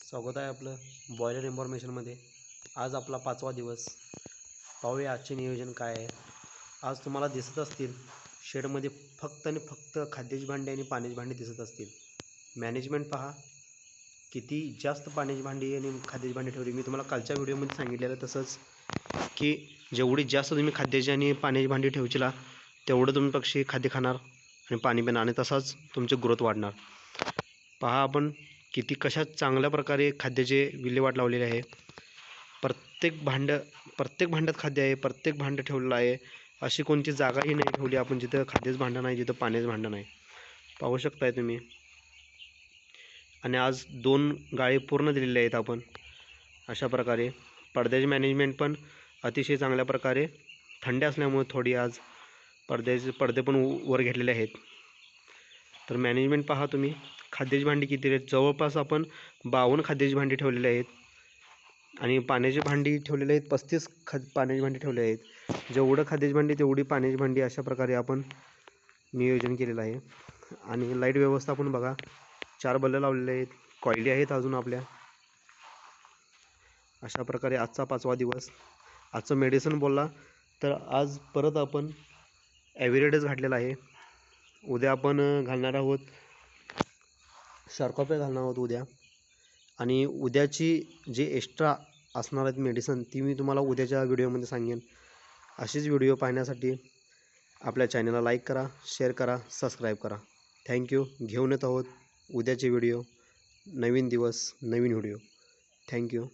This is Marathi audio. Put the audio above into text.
स्वागत आहे आपलं बॉयलर इन्फॉर्मेशनमध्ये। आज आपला 5वा दिवस। पाहूया आजचे नियोजन काय आहे। आज तुम्हाला दिसत असतील शेडमध्ये फक्त आणि फक्त खाद्याची भांडी आणि पाण्याची भांडी दिसत असतील। मॅनेजमेंट पहा, किती जास्त पाण्याची भांडी आणि खाद्याची भांडी ठेवली। मी तुम्हाला कालच्या व्हिडिओमध्ये सांगितलेलं तसंच की जेवढी जास्त तुम्ही खाद्याची आणि पाण्याची भांडी ठेवशीला तेवढं तुम्ही पक्षी खाद्य खाणार आणि पाणी पिणार आणि तसाच तुमची ग्रोथ वाढणार। पहा आपण किती कशा चांगल्या प्रकारे खाद्याचे विल्हेवाट लावलेले आहे। प्रत्येक भांड्यात खाद्य आहे, प्रत्येक भांडं ठेवलेलं आहे। अशी कोणती जागाही नाही ठेवली आपण जिथं खाद्याचं भांडं नाही, जिथं पाण्याचं भांडं नाही। पाहू शकताय तुम्ही। आणि आज 2 गाळे पूर्ण दिलेले आहेत आपण। अशा प्रकारे पडद्याची मॅनेजमेंट पण अतिशय चांगल्या प्रकारे थंडी असल्यामुळे थोडी आज पडदे पण वर घेतलेले आहेत। तर मॅनेजमेंट पहा तुम्ही। खाद्याची भांडी किती आहेत? जवळपास आपण 52 खाद्याची भांडी ठेवलेली आहेत आणि पाण्याची भांडी ठेवलेली आहेत 35 पाण्याची भांडी ठेवली आहेत। जेवढं खाद्याची भांडी तेवढी पाण्याची भांडी, अशा प्रकारे आपण नियोजन केलेलं आहे। आणि लाईट व्यवस्था पण बघा, 4 बल्ब लावलेले आहेत, कॉइली आहेत अजून आपल्या। अशा प्रकारे आजचा 5वा दिवस। आजचं मेडिसिन बोलला तर आज परत आपण ॲव्हिरेडेस घातलेला आहे। उद्या आपण घालणार आहोत शार्कोपेट घालणार आहोत उद्या। आणि उद्याची जे एक्स्ट्रा असणार आहेत मेडिसिन ती मी तुम्हाला उद्याच्या व्हिडिओमध्ये सांगेन। अशीच व्हिडिओ पाहण्यासाठी आपल्या चॅनलला लाईक करा, शेअर करा, सबस्क्राईब करा। थँक्यू। घेऊन येत आहोत उद्याचे व्हिडिओ। नवीन दिवस, नवीन व्हिडिओ। थँक्यू।